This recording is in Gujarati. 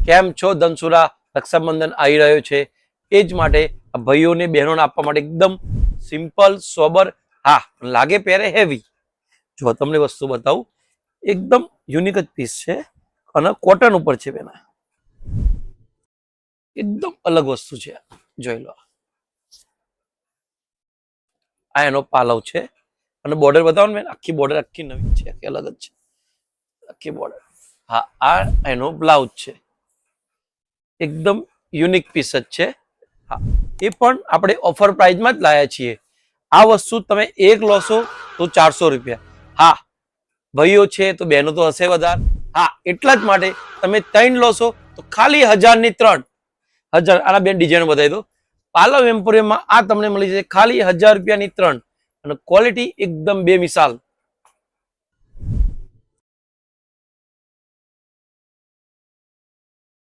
કેમ છો ધનસુરા? રક્ષાબંધન આવી રહ્યો છે, એ જ માટે ભાઈઓને બહેનોને આપવા માટે એકદમ સિમ્પલ સોબર, હા લાગે પહેરે હેવી. જો તમને વસ્તુ બતાવું, એકદમ યુનિક જ પીસ છે અને કોટન ઉપર છે બેના, એકદમ અલગ વસ્તુ છે. જોઈ લો, આ એનો પાલવ છે અને બોર્ડર બતાવો ને, આખી બોર્ડર આખી નવી છે, આખી અલગ જ છે આખી બોર્ડર. હા, આ એનો બ્લાઉઝ છે, એકદમ યુનિક પીસ જ છે. હા, એ પણ આપણે ઓફર પ્રાઇસમાં જ લાયા છીએ. આ વસ્તુ તમે એક લોશો તો 400 રૂપિયા. હા, ભાઈઓ છે તો બહેનો તો હશે વધારે. હા, એટલા જ માટે તમે 3 લોશો તો ખાલી 1000 ની 3. 1000. આના બેન ડિઝાઇન બતાવી દો. પાલવ એમ્પોરિયમમાં આ તમને મળી જશે ખાલી 1000 રૂપિયાની 3 અને ક્વોલિટી એકદમ બેમિસાલ.